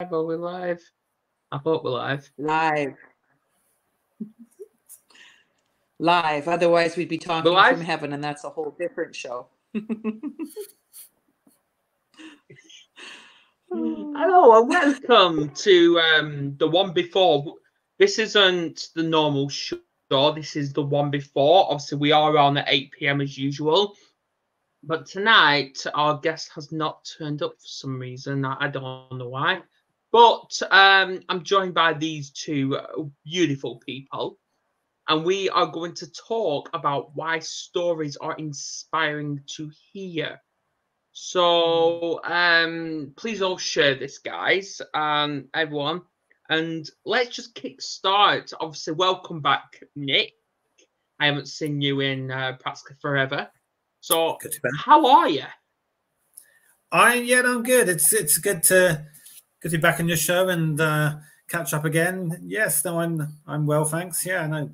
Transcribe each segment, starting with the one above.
live? Are we live? I thought we're live. Live. Live. Otherwise, we'd be talking from heaven, and that's a whole different show. Hello and welcome to the one before. This isn't the normal show. This is the one before. Obviously, we are on at 8 p.m. as usual. But tonight, our guest has not turned up for some reason. I don't know why. But I'm joined by these two beautiful people. And we are going to talk about why stories are inspiring to hear. So please all share this, guys, everyone. And let's just kick start. Obviously, welcome back, Nick. I haven't seen you in practically forever. So how are you? I'm good. It's good to be back on your show and catch up again. Yes, no, I'm well, thanks. Yeah, no,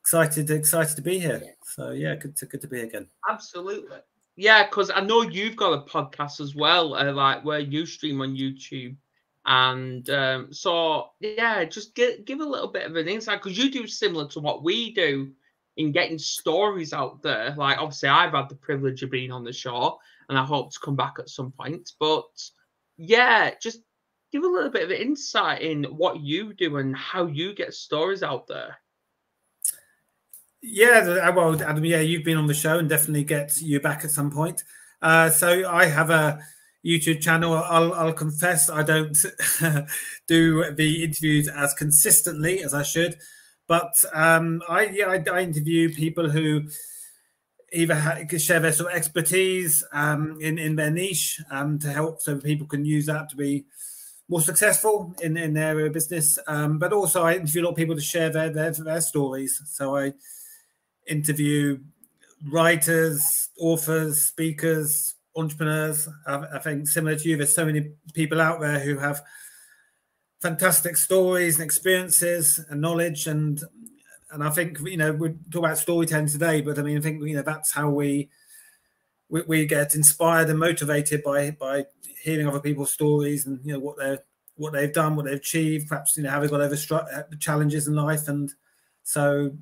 excited to be here. So yeah, good to be here again. Absolutely. Yeah, because I know you've got a podcast as well, like where you stream on YouTube, and so yeah, just give a little bit of an insight because you do similar to what we do in getting stories out there. Like obviously, I've had the privilege of being on the show, and I hope to come back at some point. But yeah, just give a little bit of insight in what you do and how you get stories out there. Yeah, well, Adam, yeah, you've been on the show and definitely get you back at some point. So I have a YouTube channel. I'll confess I don't do the interviews as consistently as I should, but I interview people who either share their sort of expertise in their niche to help, so people can use that to be more successful in their business. But also I interview a lot of people to share their stories. So I interview writers, authors, speakers, entrepreneurs. I think similar to you, there's so many people out there who have fantastic stories and experiences and knowledge, and I think we talk about storytelling today, but I mean I think that's how we get inspired and motivated by hearing other people's stories and what they've done, what they've achieved, perhaps how they got over challenges in life. And so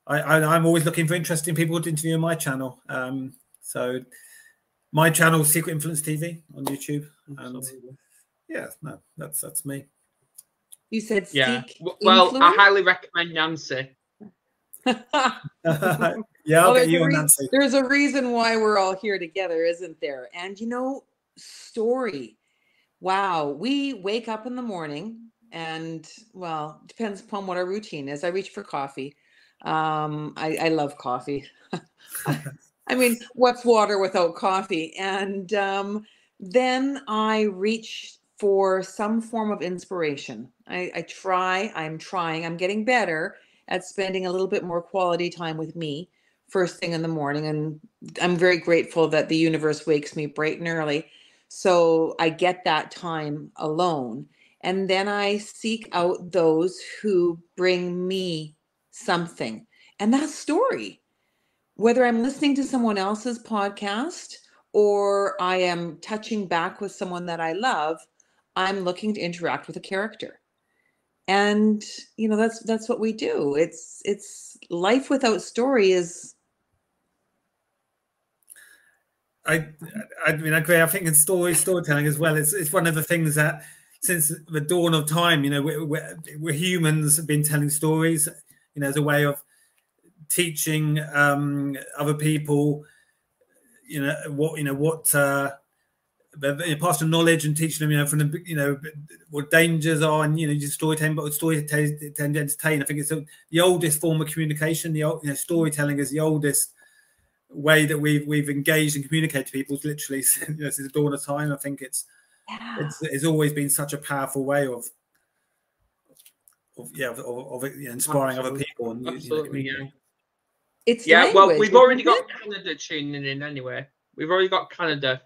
I'm always looking for interesting people to interview on my channel. So my channel is Secret Influence TV on YouTube. And yeah, no, that's me. You said seek well, influence? I highly recommend Nancy. Yeah, I'll get you on Nancy. There's a reason why we're all here together, isn't there? And story. Wow, we wake up in the morning and, well, depends upon what our routine is. I reach for coffee. I love coffee. I mean, what's water without coffee? And then I reach for some form of inspiration. I'm getting better at spending a little bit more quality time with me first thing in the morning. And I'm very grateful that the universe wakes me bright and early. So I get that time alone. And then I seek out those who bring me something. And that story, whether I'm listening to someone else's podcast or I am touching back with someone that I love, I'm looking to interact with a character. And that's what we do. It's life without story is. I mean, I agree. I think in storytelling as well, it's one of the things that since the dawn of time, we're humans have been telling stories, as a way of teaching other people, pass on knowledge and teaching them, from the, what dangers are, and just storytelling. But storytelling tend to entertain. I think it's the oldest form of communication. Storytelling is the oldest way that we've engaged and communicated to people. It's literally since the dawn of time. I think it's always been such a powerful way of inspiring other people and absolutely. It's language, well, we've already got Canada tuning in anyway. We've already got Canada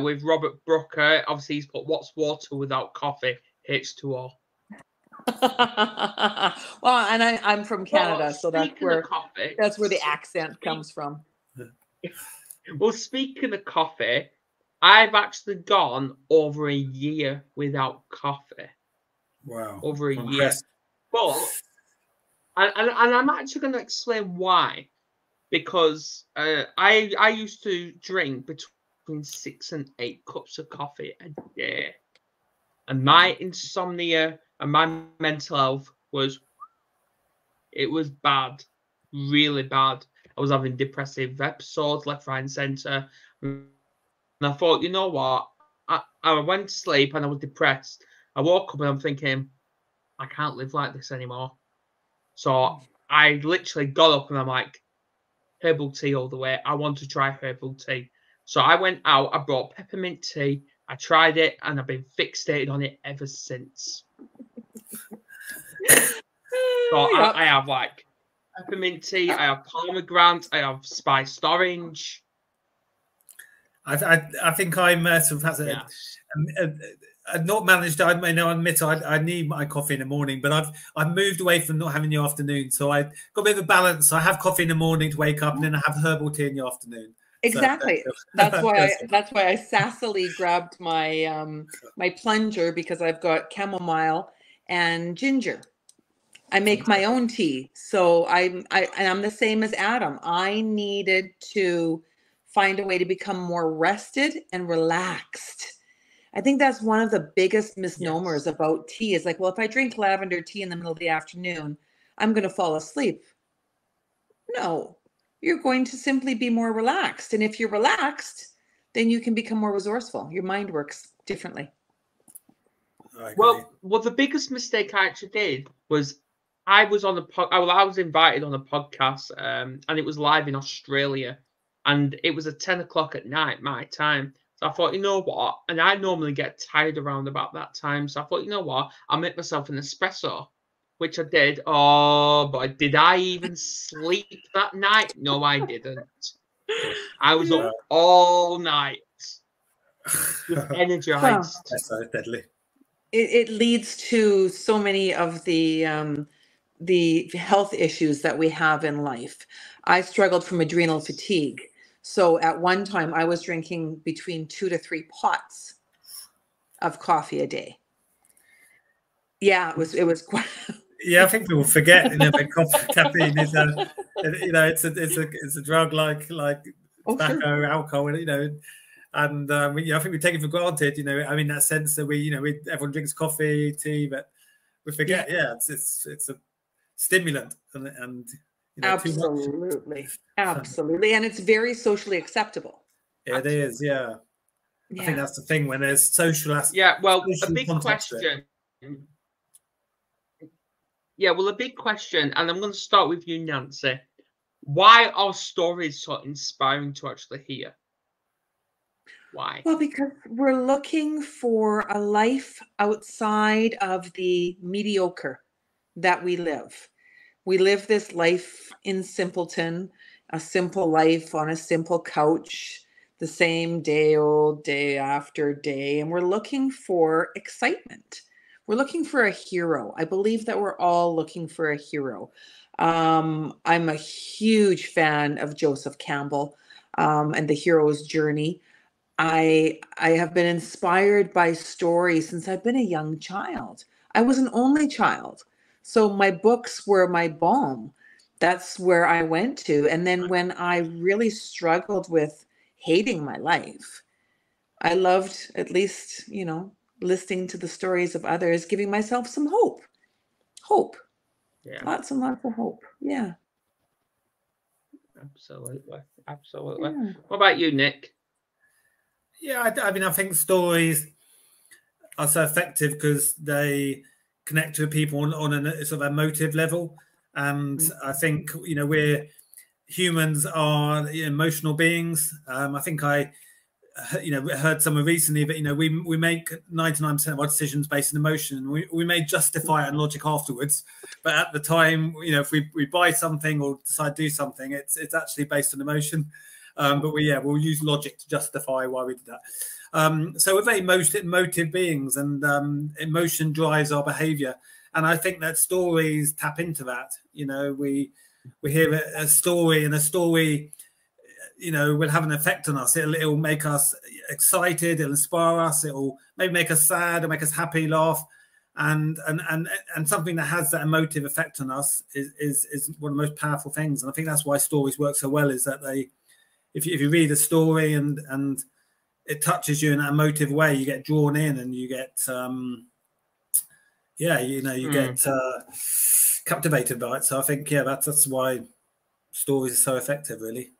with Robert Brooker. Obviously, he's put "What's water without coffee? H2O." Well, and I'm from Canada, so that's where the accent comes from. Well, speaking of coffee, I've actually gone over a year without coffee. Wow. Over a year. But, and I'm actually going to explain why. Because I used to drink between 6 and 8 cups of coffee a day. And my insomnia and my mental health was bad. Really bad. I was having depressive episodes left, right, and centre. And I thought, you know what? I went to sleep and I was depressed. I woke up and I'm thinking, I can't live like this anymore. So I literally got up and I'm like, herbal tea all the way. I want to try herbal tea. So I went out, I brought peppermint tea. I tried it and I've been fixated on it ever since. So Yep. I have like peppermint tea, I have pomegranate, I have spiced orange. I think I'm sort of not managed. I may now admit I need my coffee in the morning, but I've moved away from not having the afternoon. So I've got a bit of a balance. I have coffee in the morning to wake up, and then I have herbal tea in the afternoon. Exactly. So, that's why I sassily grabbed my my plunger, because I've got chamomile and ginger. I make my own tea. So I'm the same as Adam. I needed to find a way to become more rested and relaxed. I think that's one of the biggest misnomers about tea is like, well, if I drink lavender tea in the middle of the afternoon, I'm going to fall asleep. No, you're going to simply be more relaxed. And if you're relaxed, then you can become more resourceful. Your mind works differently. Well, the biggest mistake I actually did was I was on I was invited on a podcast, and it was live in Australia, and it was at 10 o'clock at night, my time. So I thought, you know what? And I normally get tired around about that time. So I thought, you know what? I'll make myself an espresso, which I did. Oh, but did I even sleep that night? No, I didn't. I was up all night, just energized. That's so deadly. It leads to so many of the health issues that we have in life. I struggled from adrenal fatigue. So at one time I was drinking between 2 to 3 pots of coffee a day. Yeah, it was quite. Yeah, I think people forget, caffeine is it's a drug like tobacco, sure. alcohol, and I think we take it for granted, in that sense that everyone drinks coffee, tea, but we forget, it's a stimulant and absolutely, absolutely, and it's very socially acceptable. It is, yeah. I think that's the thing when there's social aspects. Yeah, well, a big question. Yeah, well, a big question, and I'm going to start with you, Nancy. Why are stories so inspiring to actually hear? Why? Well, because we're looking for a life outside of the mediocre that we live. We live this life in simpleton, a simple life on a simple couch, the same day old, day after day, and we're looking for excitement. We're looking for a hero. I believe that we're all looking for a hero. I'm a huge fan of Joseph Campbell and the hero's journey. I have been inspired by stories since I've been a young child. I was an only child. So my books were my balm. That's where I went to. And then when I really struggled with hating my life, I loved at least, listening to the stories of others, giving myself some hope. Hope. Yeah. Lots and lots of hope. Yeah. Absolutely. Absolutely. Yeah. What about you, Nick? Yeah, I think stories are so effective because they connect to people on a sort of emotive level. And I think, humans are emotional beings. I think I heard someone recently that, we make 99% of our decisions based on emotion, and we may justify it and logic afterwards. But at the time, if we buy something or decide to do something, it's actually based on emotion. But we'll use logic to justify why we did that. So we're very emotive beings, and emotion drives our behavior. And I think that stories tap into that. We hear a story, and a story, you know, will have an effect on us. It'll make us excited, it'll inspire us, it'll maybe make us sad, it'll make us happy, laugh, and something that has that emotive effect on us is one of the most powerful things. And I think that's why stories work so well, is that if you read a story and it touches you in that emotive way, you get drawn in, and you get get captivated by it. So I think that's why stories are so effective, really.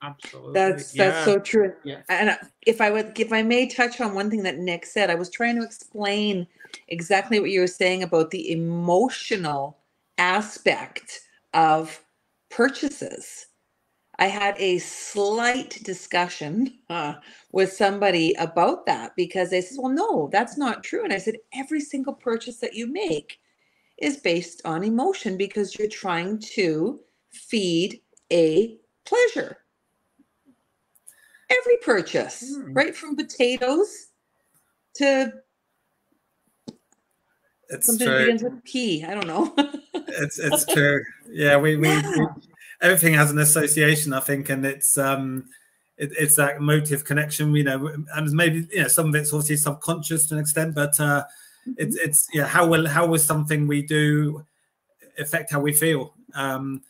Absolutely. That's so true. Yeah. And if I may touch on one thing that Nick said, I was trying to explain exactly what you were saying about the emotional aspect of purchases. I had a slight discussion with somebody about that, because they said, well, no, that's not true. And I said, every single purchase that you make is based on emotion, because you're trying to feed a pleasure. Every purchase, right from potatoes to something that begins with P. I don't know. It's true. Yeah, we everything has an association, I think, and it's that emotive connection, you know, and maybe, you know, some of it's obviously subconscious to an extent, but it's how will something we do affect how we feel, and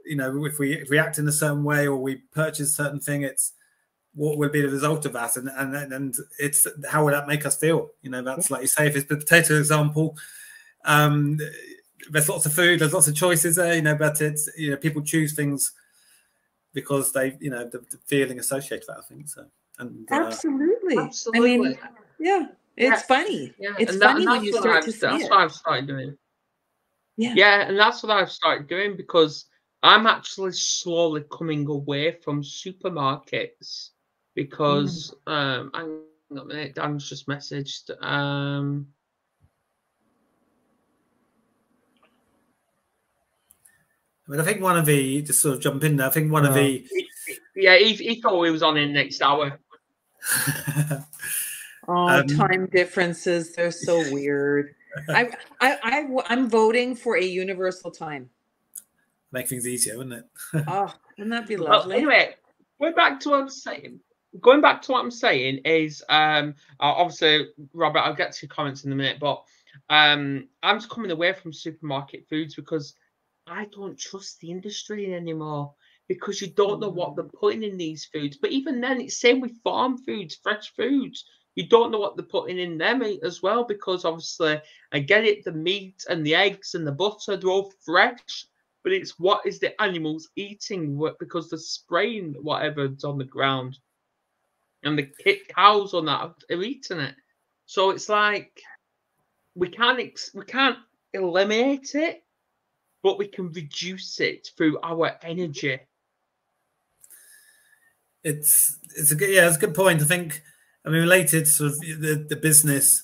you know, if we act in a certain way or we purchase a certain thing, it's what will be the result of that, and it's how will that make us feel, you know. That's like you say, if it's the potato example, there's lots of food, there's lots of choices there, you know, but it's, you know, people choose things because they, you know, the feeling associated with that, I think so. And absolutely. I mean, it's funny. Yeah, it's funny when you start to see it. That's what I've started doing. Yeah, and that's what I've started doing, because I'm actually slowly coming away from supermarkets, because hang on a minute, Dan's just messaged. I mean, I think one of the, just sort of jump in there, I think one of the... he thought he was on in next hour. Time differences, they're so weird. I'm voting for a universal time. Make things easier, wouldn't it? Oh, wouldn't that be lovely? Well, anyway, going back to what I'm saying is, obviously, Robert, I'll get to your comments in a minute, but I'm just coming away from supermarket foods because I don't trust the industry anymore, because you don't know what they're putting in these foods. But even then, it's same with farm foods, fresh foods. You don't know what they're putting in them as well, because obviously, I get it, the meat and the eggs and the butter, they're all fresh, but it's what is the animals eating, because they're spraying whatever's on the ground, and the cows on that are eating it. So it's like we can't eliminate it, but we can reduce it through our energy. It's a good point. I think, I mean, related sort of the business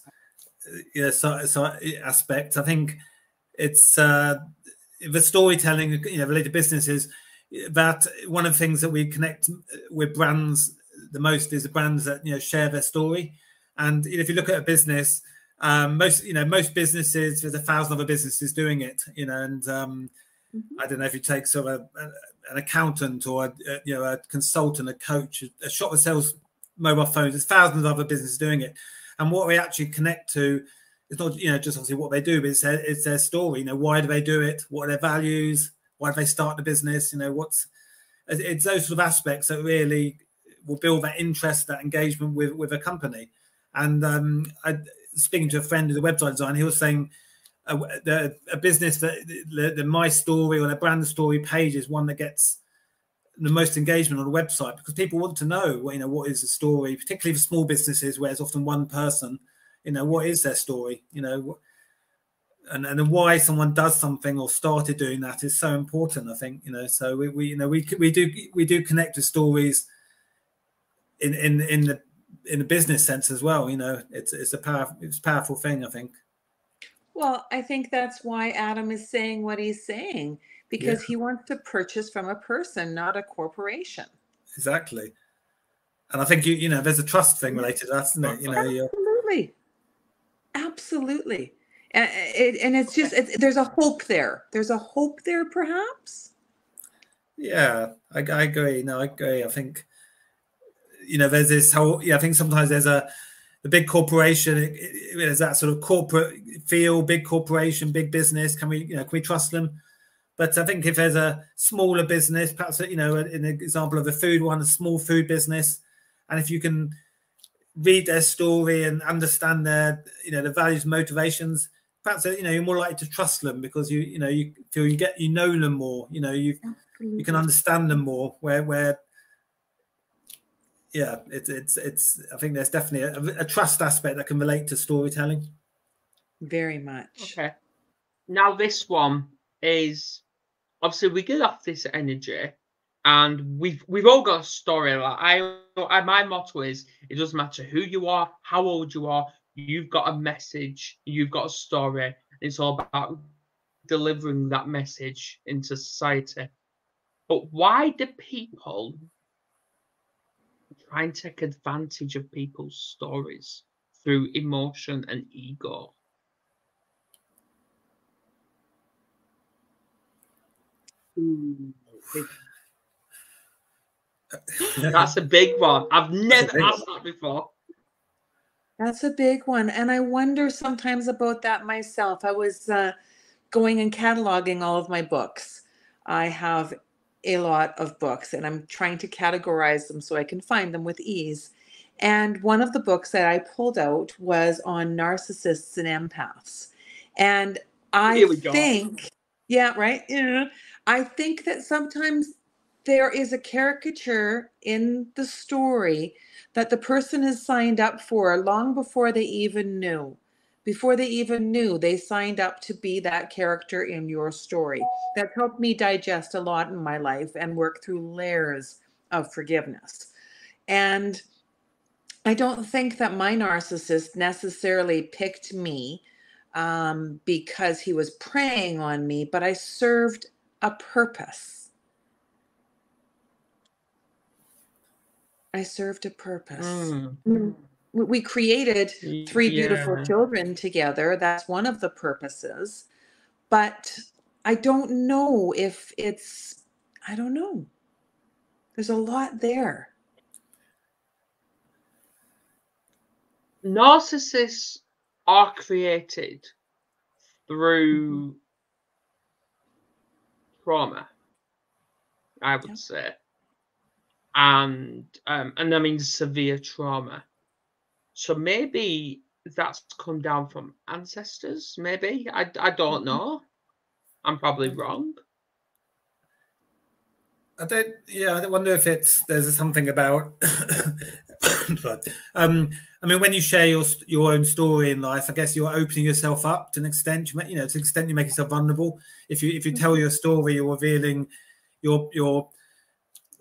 aspect, I think it's the storytelling, you know, related businesses, that one of the things that we connect with brands the most is the brands that, you know, share their story. And if you look at a business, most businesses, there's 1,000 other businesses doing it, you know, and I don't know, if you take sort of an accountant or a consultant, a coach, a shop that sells mobile phones, there's thousands of other businesses doing it. And what we actually connect to is not, you know, just obviously what they do, but it's their story. You know, why do they do it? What are their values? Why do they start the business? You know, it's those sort of aspects that really will build that interest, that engagement with a company. And speaking to a friend who's a website designer, he was saying a business that the My Story or their brand story page is one that gets the most engagement on the website, because people want to know, you know, what is the story, particularly for small businesses where it's often one person, you know, what is their story, you know, and why someone does something or started doing that is so important, I think, you know. So we do connect with stories in the business sense as well, you know. It's a powerful thing, I think. Well, I think that's why Adam is saying what he's saying, because he wants to purchase from a person, not a corporation. Exactly. And I think you know, there's a trust thing related to that, isn't it? You know, absolutely. And it's just there's a hope there. There's a hope there, perhaps. Yeah, I agree. No, I agree. I think, you know, there's this whole, I think sometimes there's the big corporation, there's that sort of corporate feel, big corporation, big business. Can we trust them? But I think if there's a smaller business, perhaps, in an example of a food one, a small food business, and if you can read their story and understand their, the values, motivations, perhaps, you're more likely to trust them because you feel you know them more. You can understand them more. Where yeah, it's. I think there's definitely a trust aspect that can relate to storytelling. Very much. Okay. Now this one is, obviously we get off this energy, and we've all got a story. Like my motto is, it doesn't matter who you are, how old you are, you've got a message, you've got a story. It's all about delivering that message into society. But why do people try and take advantage of people's stories through emotion and ego? That's a big one. I've never asked that before. That's a big one. And I wonder sometimes about that myself. I was going and cataloging all of my books. I have a lot of books, and I'm trying to categorize them so I can find them with ease. And one of the books that I pulled out was on narcissists and empaths. And I think, yeah, right. Yeah. I think that sometimes there is a caricature in the story that the person has signed up for long before they even knew. Before they even knew, they signed up to be that character in your story. That helped me digest a lot in my life and work through layers of forgiveness. And I don't think that my narcissist necessarily picked me because he was preying on me, but I served a purpose. I served a purpose. We created 3 beautiful children together. That's one of the purposes. But I don't know if it's, I don't know. There's a lot there. Narcissists are created through trauma, I would say. And I mean severe trauma. So maybe that's come down from ancestors, maybe. I don't know. I'm probably wrong. I wonder if there's something about I mean, when you share your own story in life, I guess you're opening yourself up to an extent. To an extent, you make yourself vulnerable. If you tell your story, you're revealing your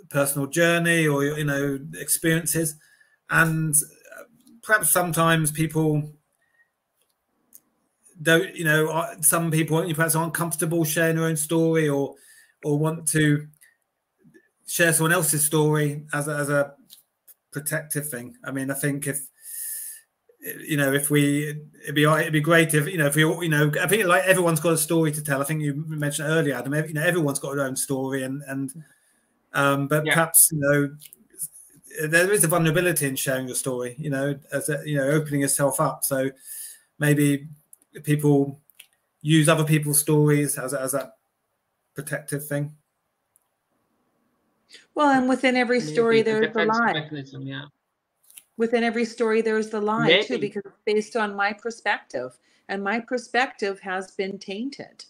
personal journey or your experiences, and perhaps sometimes people don't. Some people perhaps aren't comfortable sharing their own story or want to share someone else's story as a protective thing. I mean, I think it'd be great if if we all, I think like everyone's got a story to tell. I think you mentioned earlier, Adam, everyone's got their own story, but perhaps there is a vulnerability in sharing your story, as opening yourself up. So maybe people use other people's stories as a protective thing. Well, and within every story, there's the lie. Mechanism, yeah. Within every story, there's the lie too, because it's based on my perspective, and my perspective has been tainted.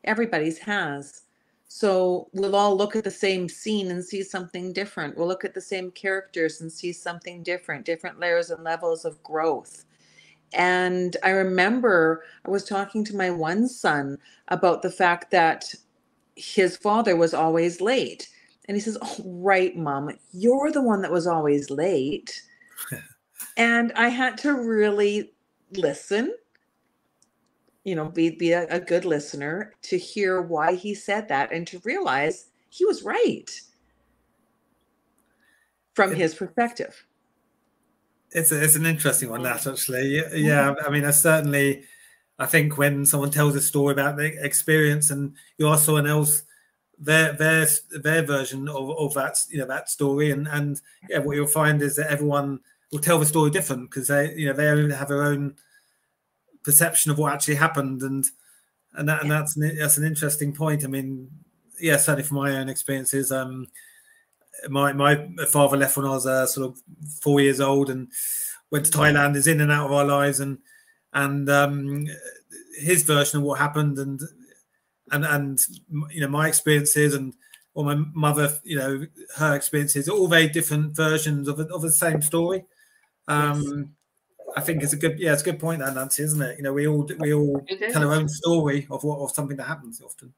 Everybody's has. So we'll all look at the same scene and see something different. We'll look at the same characters and see something different layers and levels of growth. And I remember I was talking to my one son about the fact that his father was always late. And he says, "Oh, right, Mom, you're the one that was always late." And I had to really listen, be a good listener to hear why he said that and to realize he was right from his perspective. It's an interesting one, that actually. Yeah, I mean, I think when someone tells a story about the experience and you ask someone else their version of that, that story, and yeah, what you'll find is that everyone will tell the story different, because they only have their own perception of what actually happened, and that's an interesting point. I mean, yeah, certainly from my own experiences, my father left when I was sort of 4 years old and went to Thailand, is in and out of our lives, and his version of what happened, and my experiences, and or my mother, her experiences, all very different versions of the same story. Yes. I think it's a good point, that, Nancy, isn't it? We all tell our own story of something that happens often.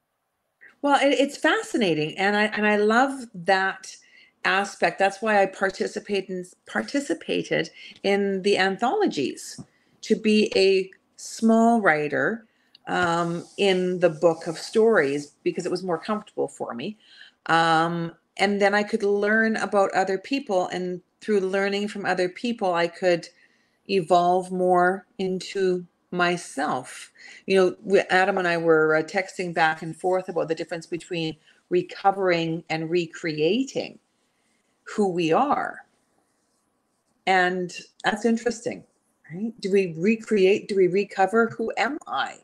Well, it's fascinating, and I love that aspect. That's why I participated in the anthologies, to be a small writer in the book of stories, because it was more comfortable for me. And then I could learn about other people, and through learning from other people, I could evolve more into myself. Adam and I were texting back and forth about the difference between recovering and recreating who we are. And that's interesting, right? Do we recreate? Do we recover? Who am I?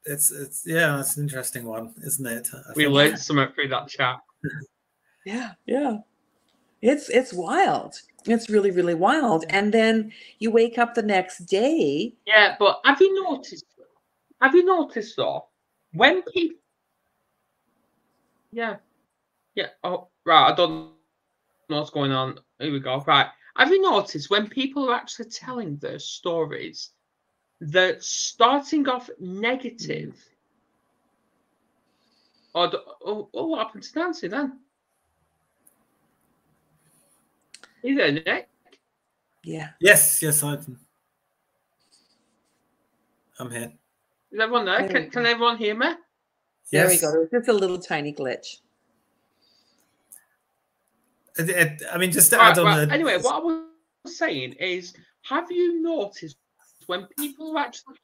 It's an interesting one, isn't it? We learned something through that chat. Yeah. It's wild. It's really, really wild. And then you wake up the next day. Yeah, but have you noticed though, when people... Yeah. Oh, right. I don't know what's going on. Here we go. Right. Have you noticed when people are actually telling their stories, they're starting off negative? What happened to Nancy then? Are you there, Nick? Yeah. Yes, I'm here. Is everyone there? Can everyone hear me? There we go. There's just a little tiny glitch. I mean, just to add on. Anyway, what I was saying is, have you noticed when people are actually...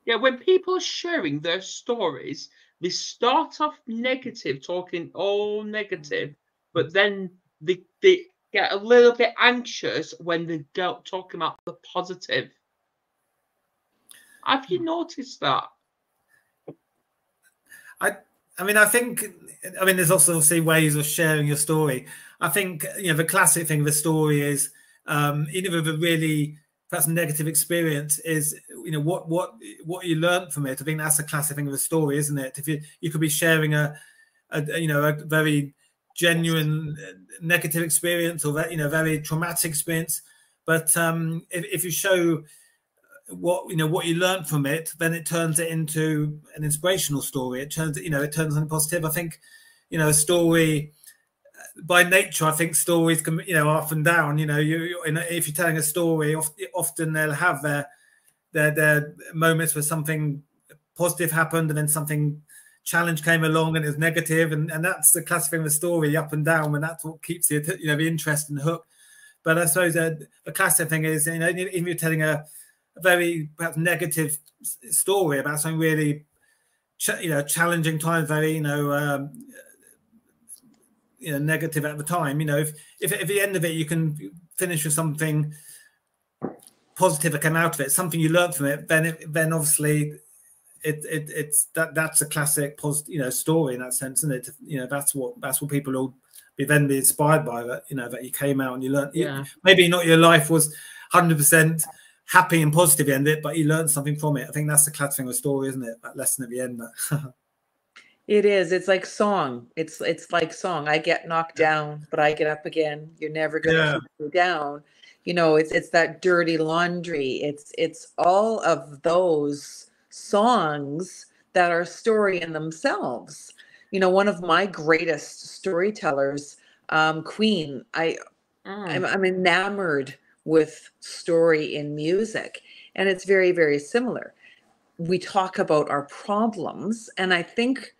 Yeah, when people are sharing their stories, they start off negative, talking all negative, but then they get a little bit anxious when they go talking about the positive. Have you noticed that? I think there's also obviously ways of sharing your story. I think the classic thing of a story is, even with a really perhaps negative experience, is what you learned from it. I think that's the classic thing of a story, isn't it? If you could be sharing a very genuine negative experience, or very traumatic experience, but if you show what you learned from it, then it turns it into an inspirational story. It turns into positive. I think a story, by nature, I think stories can up and down. If you're telling a story, often they'll have their moments where something positive happened, and then something challenge came along and it was negative, and that's the classic thing of the story, up and down, and that's what keeps you the interest and the hook. But I suppose the classic thing is, even if you're telling a very perhaps negative story about something really challenging time, very negative at the time, if at the end of it you can finish with something positive that came out of it, something you learned from it, then obviously that's a classic positive story in that sense, isn't it? That's what people will be inspired by, that you came out and you learned. Maybe not your life was 100% happy and positive in it, but you learned something from it. I think that's the classic thing of a story, isn't it? That lesson at the end. It is. It's like song. It's like song. I get knocked down, but I get up again. You're never gonna keep me down. It's that dirty laundry. It's all of those songs that are story in themselves. One of my greatest storytellers, Queen. I'm enamored with story in music, and it's very, very similar. We talk about our problems, and I think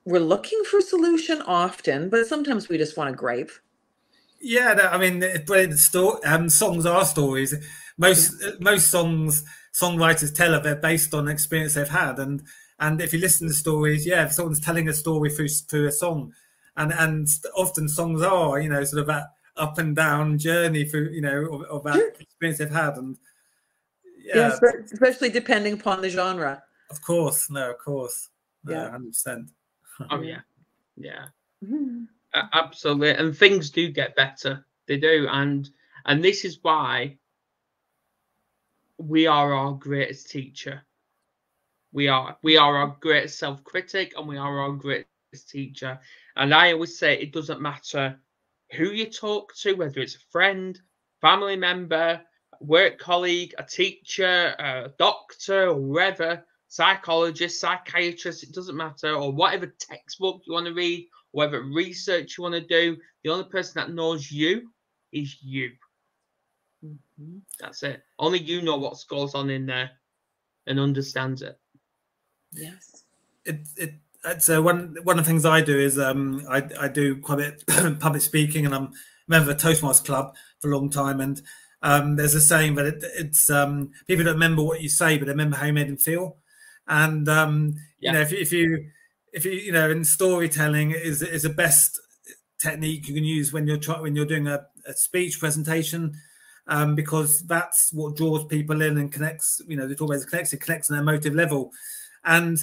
we're looking for solution often, but sometimes we just want to gripe. Songs are stories. Most songwriters tell they're based on experience they've had, and And if you listen to stories, yeah, if someone's telling a story through a song, and often songs are, you know, sort of that up and down journey through, you know, of that experience they've had. And yes, but especially depending upon the genre. Of course, no, 100%. Oh yeah. Absolutely, and things do get better. They do, and this is why we are our greatest teacher. We are our greatest self-critic, and we are our greatest teacher. And I always say it doesn't matter who you talk to, whether it's a friend, family member, work colleague, a teacher, a doctor, or whoever, psychologist, psychiatrist, it doesn't matter, or whatever textbook you want to read, whatever research you want to do, the only person that knows you is you. That's it. Only you know what goes on in there and understands it. Yes. It's one of the things I do is I do quite a bit public speaking, and I'm a member of the Toastmasters Club for a long time. And there's a saying that it's people don't remember what you say, but they remember how you made them feel. And you know, if you you know, in storytelling is the best technique you can use when you're doing a speech presentation, because that's what draws people in and connects. You know, it always connects on an emotive level. And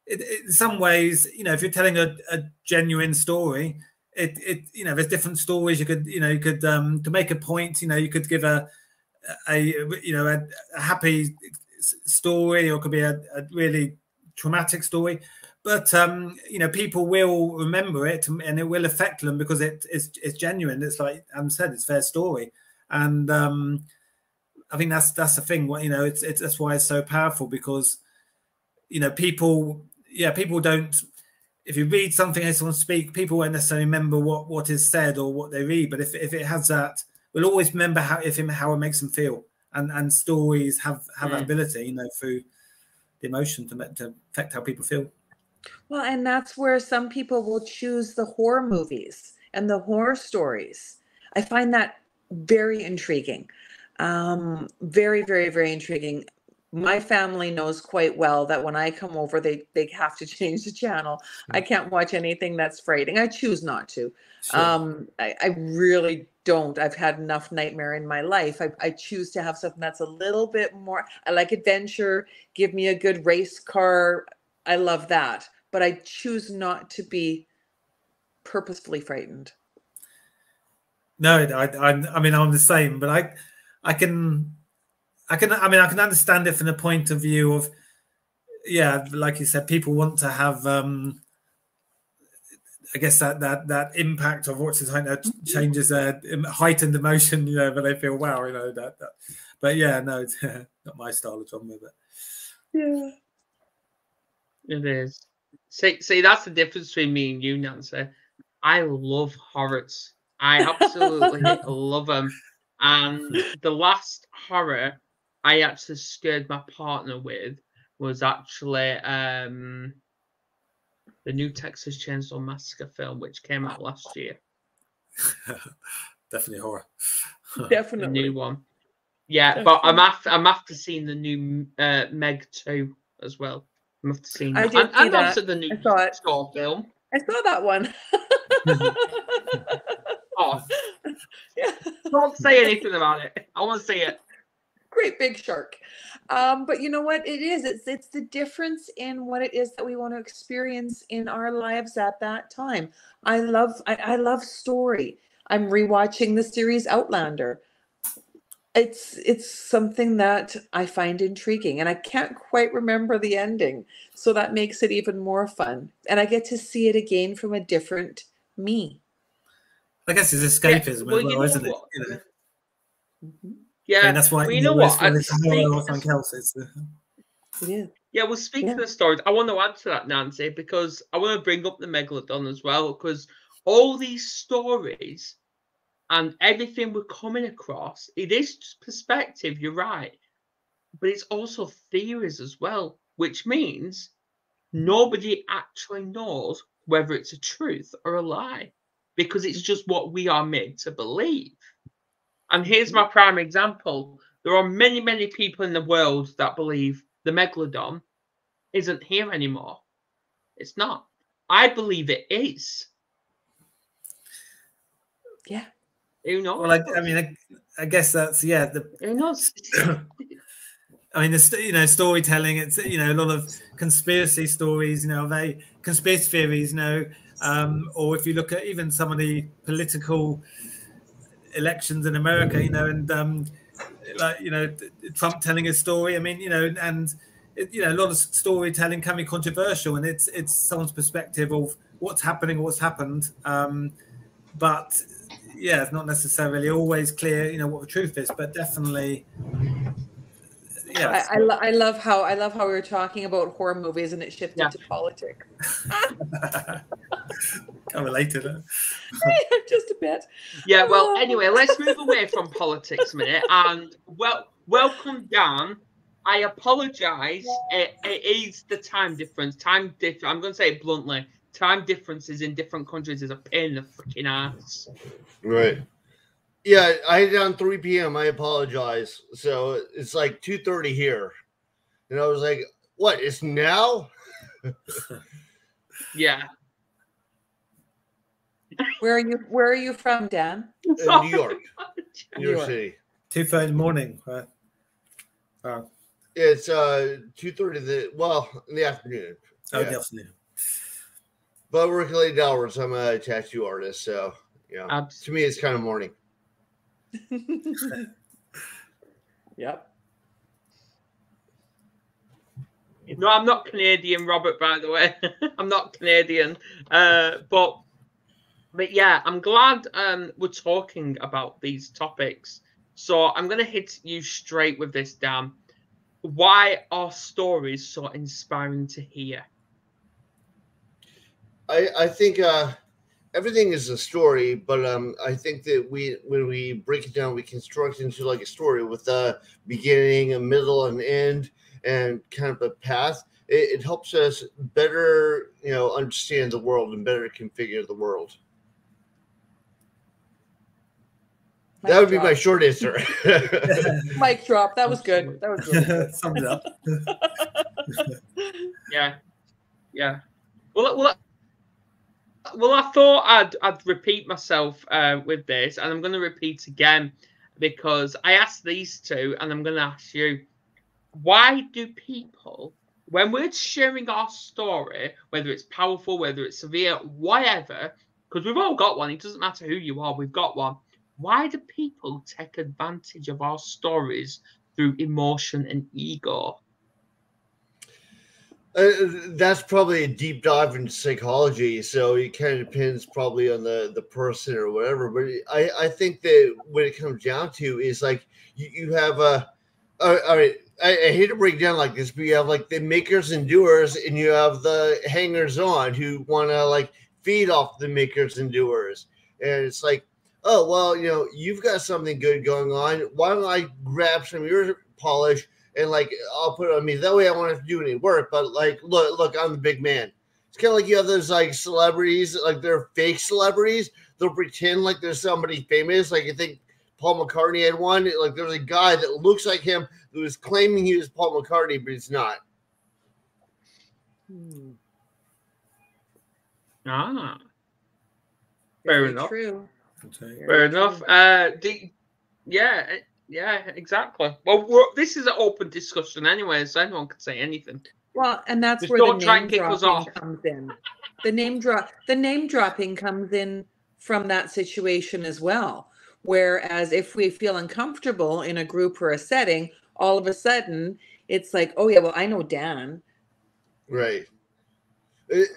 in some ways, you know, if you're telling a genuine story, you know, there's different stories you could to make a point. You know, you could give a happy story, or it could be a really traumatic story. But you know, people will remember it, and it will affect them because it's genuine. It's like Adam said, it's their story, and I think that's the thing. You know, that's why it's so powerful, because you know, people don't. If you read something and someone speak, people won't necessarily remember what is said or what they read. But if it has that, we'll always remember how it makes them feel. And stories have that ability, you know, through the emotion to affect how people feel. Well, and that's where some people will choose the horror movies and the horror stories. I find that very intriguing. Very, very, very intriguing. My family knows quite well that when I come over, they have to change the channel. I can't watch anything that's frightening. I choose not to. Sure. I really don't. I've had enough nightmare in my life. I choose to have something that's a little bit more. I like adventure. Give me a good race car. I love that. But I choose not to be purposefully frightened. No, I mean, I'm the same, but I can understand it from the point of view of, yeah, like you said, people want to have, I guess that impact of what's changes their heightened emotion, you know, but they feel, wow, you know, that. But yeah, no, it's not my style of genre, but yeah, it is. See, that's the difference between me and you, Nancy. I love horrors. I absolutely love them. And the last horror I actually scared my partner with was actually the new Texas Chainsaw Massacre film, which came out last year. Definitely horror. Definitely. The new one. Yeah, definitely. But I'm after seeing the new Meg 2 as well. I'm after seeing that. And also the new Saw film. I saw that one. Oh, yeah. Don't say anything about it. I want to see it. Great big shark. But you know what it is? It's the difference in what it is that we want to experience in our lives at that time. I love story. I'm rewatching the series Outlander. It's something that I find intriguing, and I can't quite remember the ending, so that makes it even more fun. And I get to see it again from a different me. I guess it's escapism as well, isn't it? You know? Mm-hmm. Yeah, I mean, that's why you know what? Yeah, well, speaking of stories, I want to add to that, Nancy, because I want to bring up the Megalodon as well, because all these stories and everything we're coming across, it is perspective, you're right, but it's also theories as well, which means nobody actually knows whether it's a truth or a lie, because it's just what we are made to believe. And here's my prime example. There are many, many people in the world that believe the Megalodon isn't here anymore. It's not. I believe it is. Yeah. Who knows? Well, I mean, I guess that's Who knows? I mean, storytelling. It's a lot of conspiracy stories. Conspiracy theories. Or if you look at even some of the political elections in America, and Trump telling a story. I mean, a lot of storytelling can be controversial, and it's someone's perspective of what's happening or what's happened. But yeah, it's not necessarily always clear, what the truth is, but definitely. Yeah, I love how we were talking about horror movies and it shifted to politics. Kind of related. Just a bit. Yeah. Well, anyway, let's move away from politics a minute. And welcome, Dan. I apologize. It is the time difference. I'm going to say it bluntly. Time differences in different countries is a pain in the freaking ass. Right. Yeah, I had it on 3 p.m. I apologize. So it's like 2:30 here. And I was like, what? It's now? Yeah. Where are you from, Dan? New York. New York City. 2:30 in the morning, right? Oh. It's 2:30 in the afternoon. Oh, in the afternoon. But working late hours, I'm a tattoo artist, so to me it's kind of morning. Yep. No, I'm not Canadian, Robert, by the way. I'm not Canadian. But yeah, I'm glad we're talking about these topics. So I'm going to hit you straight with this, Dan. Why are stories so inspiring to hear? I think everything is a story, but I think that when we break it down, we construct into like a story with a beginning, a middle, and end, and kind of a path. It helps us better, understand the world and better configure the world. That would be my short answer. Mic drop. That was good. That was really good. Summed it up. Yeah. Well, I thought I'd repeat myself with this, and I'm going to repeat again because I asked these two, and I'm going to ask you, why do people, when we're sharing our story, whether it's powerful, whether it's severe, whatever, because we've all got one, it doesn't matter who you are, we've got one. Why do people take advantage of our stories through emotion and ego? That's probably a deep dive into psychology, so it kind of depends probably on the person or whatever. But I think that when it comes down to is like you have all right. I hate to break down like this, but you have like the makers and doers, and you have the hangers on who want to like feed off the makers and doers, and it's like, oh well, you've got something good going on. Why don't I grab some of your polish? And like I'll put it on me. That way I won't have to do any work. But like, look, I'm the big man. It's kind of like you have those like celebrities, like they're fake celebrities. They'll pretend like there's somebody famous. Like I think Paul McCartney had one. Like there's a guy that looks like him who was claiming he was Paul McCartney, but he's not. Ah, fair enough. True. Fair enough. Yeah, exactly. Well, this is an open discussion anyway, so anyone can say anything. Well, and that's Just where don't the try name and kick us dropping off. comes in. The name dropping comes in from that situation as well. Whereas if we feel uncomfortable in a group or a setting, all of a sudden it's like, oh yeah, well I know Dan. Right.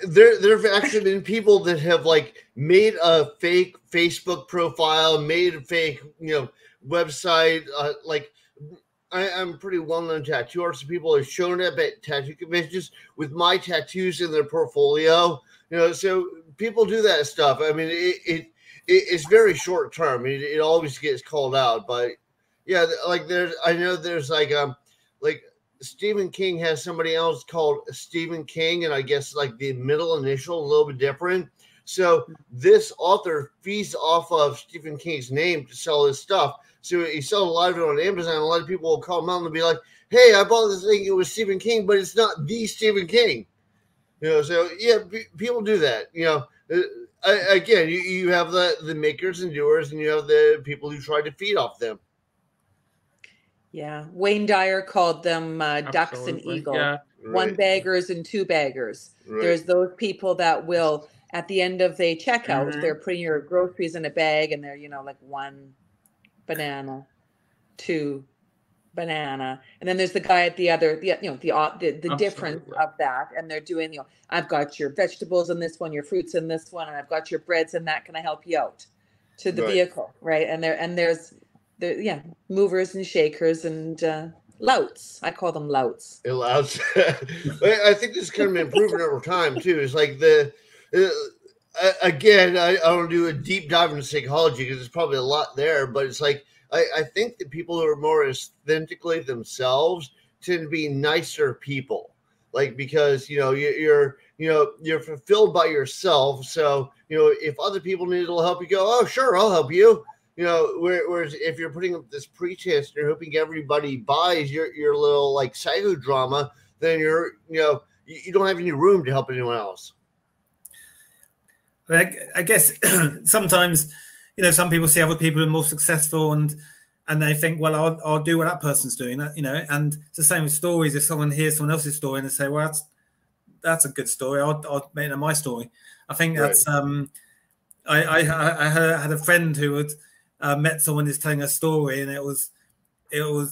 There have actually been people that have like made a fake Facebook profile, made a fake, website. Like I'm a pretty well-known tattoo artist. So people have shown up at tattoo conventions with my tattoos in their portfolio. So people do that stuff. I mean, it's very short term. It always gets called out, but yeah, like there's like Stephen King has somebody else called Stephen King, and I guess like the middle initial a little bit different. So this author feeds off of Stephen King's name to sell his stuff. So he sells a lot of it on Amazon. A lot of people will call him out and be like, "Hey, I bought this thing. It was Stephen King, but it's not the Stephen King." So yeah, people do that. Again, you have the makers and doers, and you have the people who try to feed off them. Yeah, Wayne Dyer called them ducks and eagles. Yeah. One baggers and two baggers. Right. There's those people that will, at the end of the checkout, they're putting your groceries in a bag, and they're like 1 banana, 2 banana, and then there's the guy at the other, the difference of that, and they're doing, I've got your vegetables in this one, your fruits in this one, and I've got your breads in that. Can I help you out to the vehicle, right? And there's movers and shakers and louts. I call them louts. Louts. I think this is kind of improving over time too. It's like again, I don't do a deep dive into psychology because there's probably a lot there, but it's like I think that people who are more authentically themselves tend to be nicer people, like because you're fulfilled by yourself. So if other people need a little help, you go, "Oh, sure, I'll help you." Whereas if you're putting up this pretense and you're hoping everybody buys your little like psychodrama, then you don't have any room to help anyone else. I guess sometimes, some people see other people who are more successful and they think, well, I'll do what that person's doing, and it's the same with stories. If someone hears someone else's story and they say, well, that's a good story, I'll make it my story. I think that's, I had a friend who had met someone who's telling a story, and it was a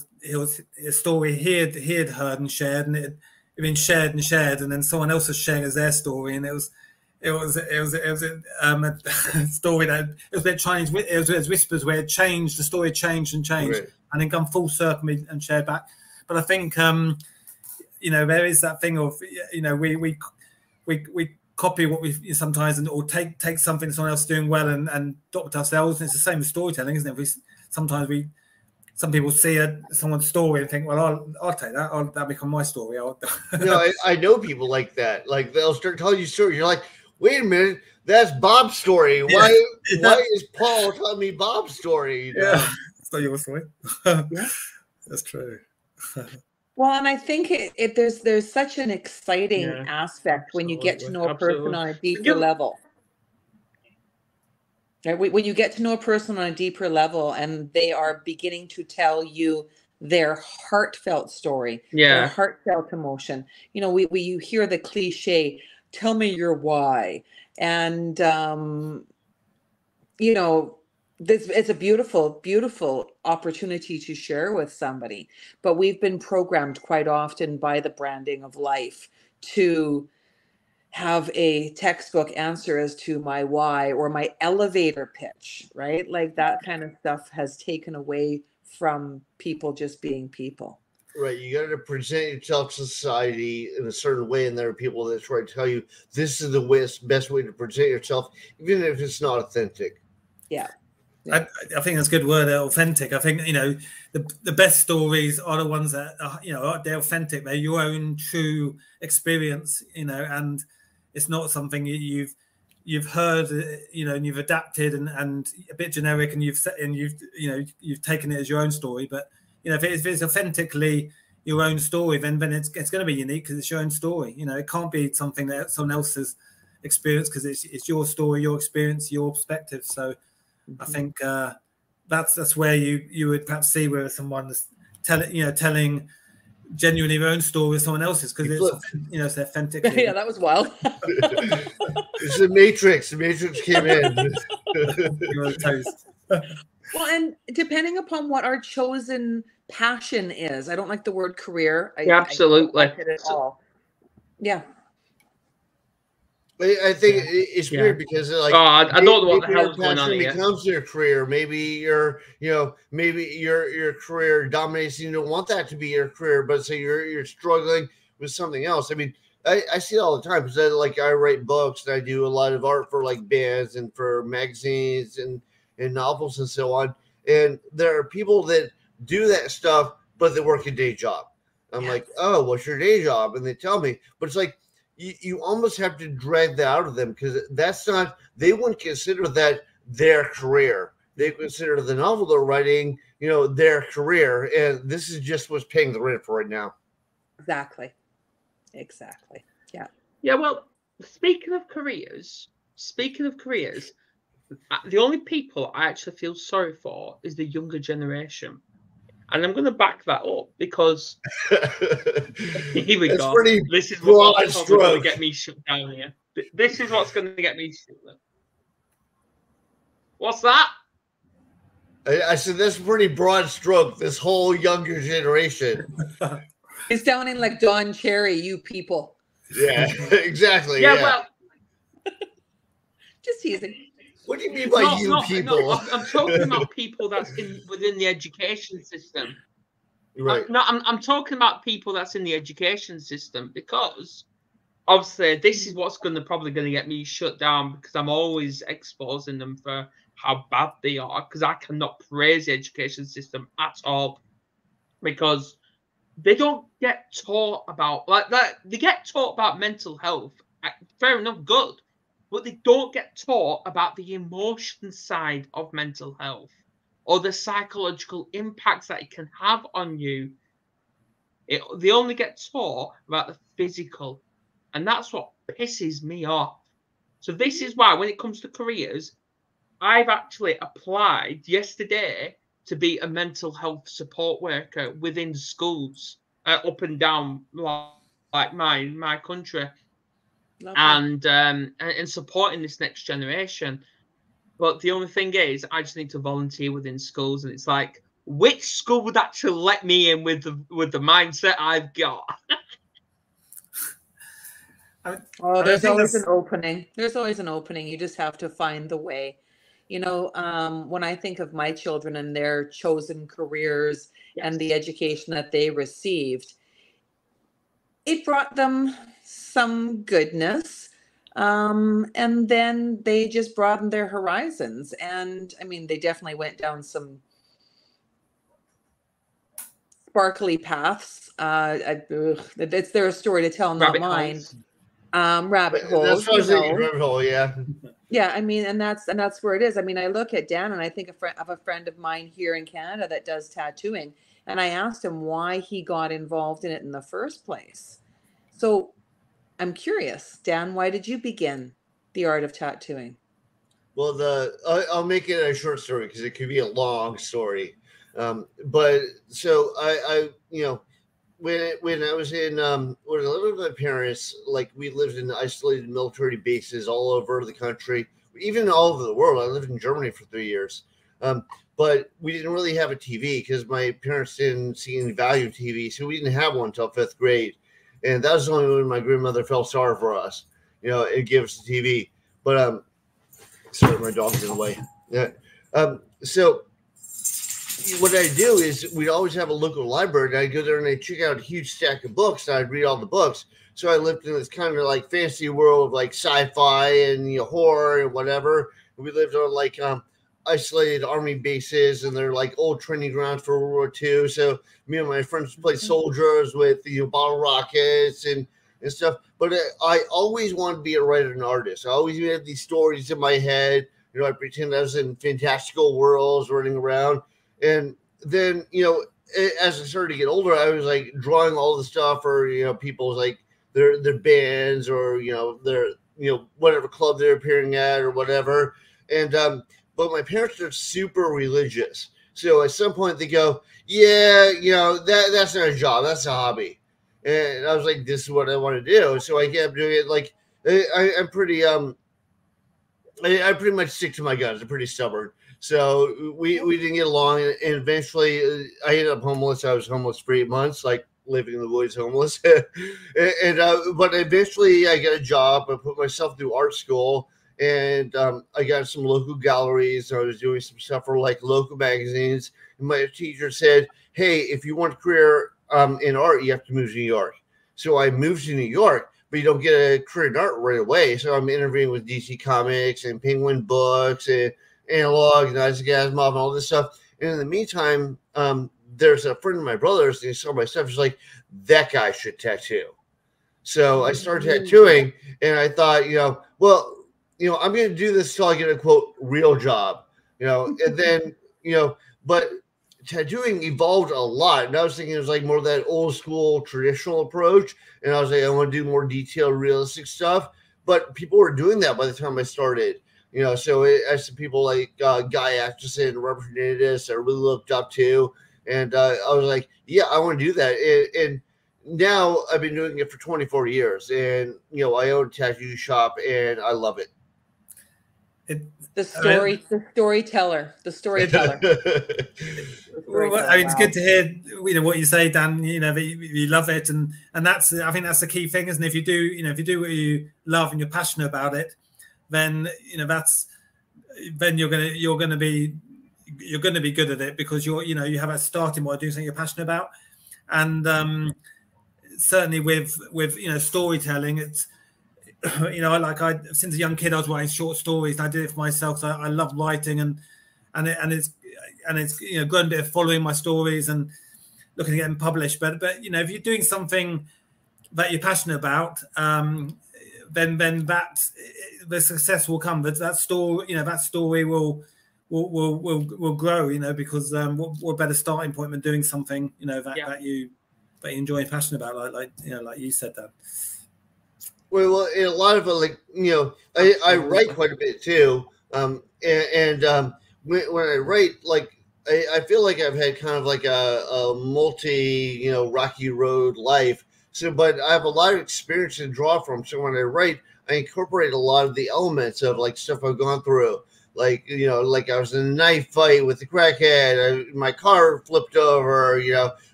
story he had heard and shared, and it had been shared and shared, and then someone else was sharing as their story, and it was a story that it was a bit changed. It was whispers where it changed, the story changed and changed, and then come full circle and shared back. But I think there is that thing of we copy what we sometimes, or take something someone else is doing well and adopt ourselves. And it's the same with storytelling, isn't it? Some people see someone's story and think, well, I'll take that. That'll become my story. I know people like that. Like they'll start telling you stories. You're like, wait a minute, that's Bob's story. Why is Paul telling me Bob's story? Yeah, it's not your story. That's true. Well, and I think there's such an exciting aspect when you get to know a person on a deeper level. Right? When you get to know a person on a deeper level and they are beginning to tell you their heartfelt story, their heartfelt emotion. You hear the cliche, tell me your why. And, it's a beautiful, beautiful opportunity to share with somebody. But we've been programmed quite often by the branding of life to have a textbook answer as to my why or my elevator pitch, right? Like that kind of stuff has taken away from people just being people. Right. You got to present yourself to society in a certain way. And there are people that try to tell you this is the best way to present yourself, even if it's not authentic. Yeah. I think that's a good word, authentic. I think, the best stories are the ones that are, they're authentic. They're your own true experience, and it's not something you've heard, and you've adapted and a bit generic, and you've taken it as your own story. But if it's authentically your own story, then it's going to be unique because it's your own story. It can't be something that someone else has experienced because it's your story, your experience, your perspective. So I think that's where you would perhaps see where someone's telling genuinely their own story with someone else's because it's authentic. Yeah, that was wild. It's the Matrix. The Matrix came in. You're a toast. Well, and depending upon what our chosen passion is, I don't like the word career. Absolutely. I don't like it at all. Yeah. I think it's weird because I don't know what the hell is going on here. Becomes your career. Maybe your career dominates. You don't want that to be your career, but so you're struggling with something else. I mean, I see it all the time because I write books and I do a lot of art for like bands and for magazines and novels and so on. And there are people that do that stuff, but they work a day job. I'm like, oh, what's your day job? And they tell me, but it's like, you almost have to drag that out of them, because that's not, they wouldn't consider that their career. They consider the novel they're writing, their career, and this is just what's paying the rent for right now. Exactly. Yeah, well, speaking of careers, the only people I actually feel sorry for is the younger generation. And I'm going to back that up because here we go. This is what's going to get me shut down here. This is what's going to get me shut down. What's that? I said that's a pretty broad stroke, this whole younger generation. It's sounding like Don Cherry, you people. Yeah, exactly. Yeah, well. Just teasing. What do you mean by people? No, I'm talking about people that's within the education system. Right. I'm talking about people that's in the education system, because obviously this is what's probably going to get me shut down, because I'm always exposing them for how bad they are, because I cannot praise the education system at all, because they don't get taught about they get taught about mental health. Fair enough, good. But they don't get taught about the emotion side of mental health or the psychological impacts that it can have on you. They only get taught about the physical. And that's what pisses me off. So this is why, when it comes to careers, I've actually applied yesterday to be a mental health support worker within schools up and down like my country. And supporting this next generation. But the only thing is, I just need to volunteer within schools, and it's like, which school would actually let me in with the mindset I've got? There's always an opening. There's always an opening. You just have to find the way. When I think of my children and their chosen careers and the education that they received, it brought them some goodness, and then they just broadened their horizons. And I mean, they definitely went down some sparkly paths. It's their story to tell, not mine. Rabbit holes. That's rabbit hole, yeah. Yeah, I mean, and that's where it is. I mean, I look at Dan and I think of a friend of mine here in Canada that does tattooing, and I asked him why he got involved in it in the first place. So I'm curious, Dan, why did you begin the art of tattooing? Well, I'll make it a short story because it could be a long story. But so I when I was in when I lived with my parents, like we lived in isolated military bases all over the country, even all over the world. I lived in Germany for 3 years. But we didn't really have a TV because my parents didn't see any value in TV, so we didn't have one until 5th grade. And that was only when my grandmother felt sorry for us, and gave us the TV. But sorry, my dog's in the way. Yeah. So what I do is we'd always have a local library, and I'd go there and I'd check out a huge stack of books, and I'd read all the books. So I lived in this kind of like fantasy world of like sci-fi and horror and whatever. And we lived on like isolated army bases, and they're like old training grounds for World War II. So me and my friends played soldiers with bottle rockets and stuff. But I always wanted to be a writer and artist. I always had these stories in my head. I pretend I was in fantastical worlds running around. And then, as I started to get older, I was like drawing all the stuff for, people's like their bands or, their, whatever club they're appearing at or whatever. And, but my parents are super religious. So at some point they go, yeah, that's not a job. That's a hobby. And I was like, this is what I want to do. So I kept doing it. Like, I'm pretty, I pretty much stick to my guns. I'm pretty stubborn. So we didn't get along, and eventually I ended up homeless. I was homeless for 8 months, like living in the woods, homeless. But eventually I got a job. I put myself through art school, and I got some local galleries. I was doing some stuff for like local magazines. And my teacher said, "Hey, if you want a career in art, you have to move to New York." So I moved to New York. But you don't get a career in art right away. So I'm interviewing with DC Comics and Penguin Books and Analog and Isaac Asimov and all this stuff. And in the meantime, there's a friend of my brother's, and he saw my stuff. He's like, that guy should tattoo. So I started tattooing, and I thought, well, I'm going to do this till I get a quote real job, and then, but tattooing evolved a lot. And I was thinking it was like more that old school traditional approach. And I was like, I want to do more detailed, realistic stuff. But people were doing that by the time I started, so as to people like Guy Atchison, Robert Hernandez, I really looked up to. And I was like, yeah, I want to do that. And now I've been doing it for 24 years. And, I own a tattoo shop and I love it. The storyteller. Well, I mean, it's good to hear what you say, Dan. That you love it, and that's, I think that's the key thing, isn't it? If you do what you love and you're passionate about it, then then you're gonna be good at it, because you have a starting point, doing something you're passionate about, and certainly with storytelling, it's since a young kid I was writing short stories, and I did it for myself. So I love writing, and it's going to following my stories and looking at getting published. But if you're doing something that you're passionate about, then that the success will come. That story will grow. Because what better starting point than doing something that you enjoy and passionate about, like you said, that. Well, a lot of it, I write quite a bit too, and when I write, I feel like I've had kind of like a multi rocky road life. So, but I have a lot of experience to draw from. So when I write, I incorporate a lot of the elements of stuff I've gone through. Like I was in a knife fight with the crackhead. My car flipped over.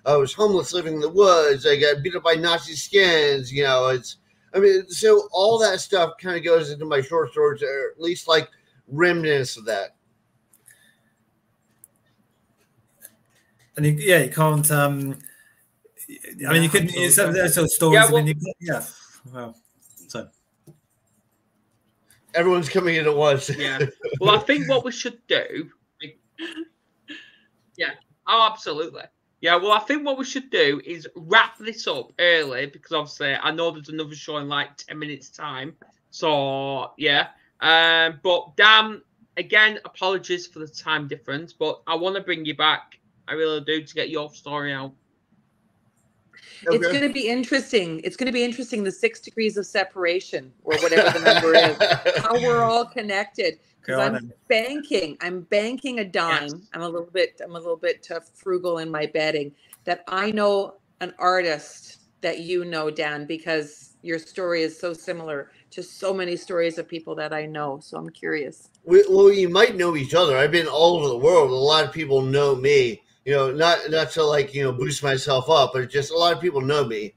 I was homeless, living in the woods. I got beat up by Nazi skins. So all that stuff kind of goes into my short stories, or at least remnants of that. And you can't. I mean, you couldn't. It's sort of stories. Well, so everyone's coming in at once. Yeah. Well, I think what we should do. Yeah. Oh, absolutely. Yeah, well, I think what we should do is wrap this up early, because obviously I know there's another show in 10 minutes' time. So, yeah. But Dan, again, apologies for the time difference, but I want to bring you back. I really do, to get your story out. Okay. It's going to be interesting. It's going to be interesting, the 6 degrees of separation, or whatever the number is, how we're all connected. Because I'm banking a dime. Yes. I'm a little bit frugal in my betting, that I know an artist that Dan, because your story is so similar to so many stories of people that I know. So I'm curious. Well, you might know each other. I've been all over the world. A lot of people know me. Not to boost myself up, but just a lot of people know me.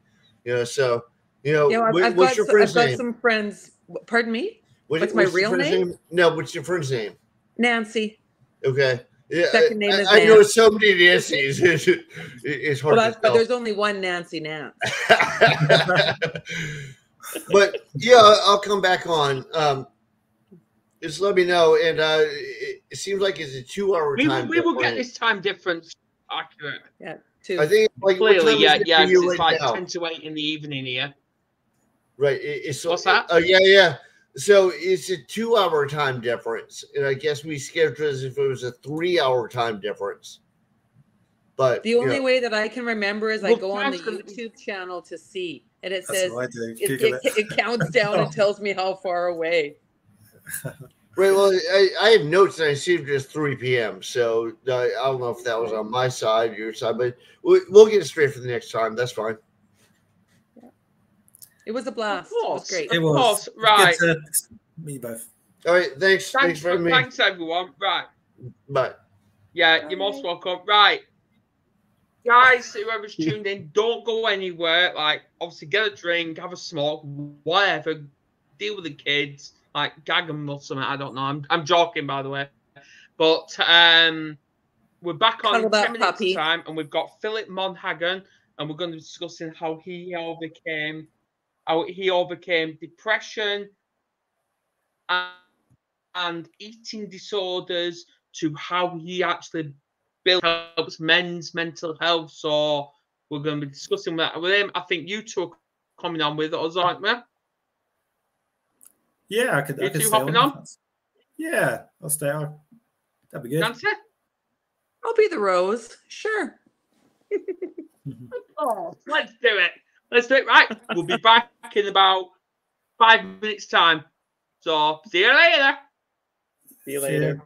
So what's your friend's name? I've got some friends. Pardon me. What's my real name? No, what's your friend's name? Nancy. Okay. Yeah, second name is I know so many Nancy's. It's hard to tell. But there's only one Nancy Nance. But yeah, I'll come back on. Just let me know. And it seems like it's a 2-hour time. We will get this time difference accurate. Yeah, I think clearly, it's like 10 to 8 in the evening here. Right. What's that? Oh, yeah. So it's a 2-hour time difference, and I guess we scheduled as if it was a 3-hour time difference. But the only way that I can remember is I go on the YouTube channel to see, and it says it counts down and tells me how far away. Right. Well, I have notes that I saved it as 3 p.m. So I don't know if that was on my side or your side, but we'll get it straight for the next time. That's fine. It was a blast. It was great. Of course, right. Me both. All right, thanks for having me. Thanks, everyone. Right. Bye. Yeah, you're most welcome. Right. Guys, whoever's tuned in, don't go anywhere. Obviously, get a drink, have a smoke, whatever. Deal with the kids. Gag them or something. I don't know. I'm joking, by the way. But we're back on in 10 minutes' time, and we've got Philip Monhagen, and we're going to be discussing how he overcame depression and eating disorders, to how he actually helps men's mental health. So we're going to be discussing that with him. I think you two are coming on with us, aren't we? Yeah, I could. You I could two stay hopping on. Yeah, I'll stay on. That'd be good. Nancy? I'll be the Rose. Sure. Oh, let's do it. Let's do it. Right. We'll be back in about 5 minutes' time. So, see you later. See you later.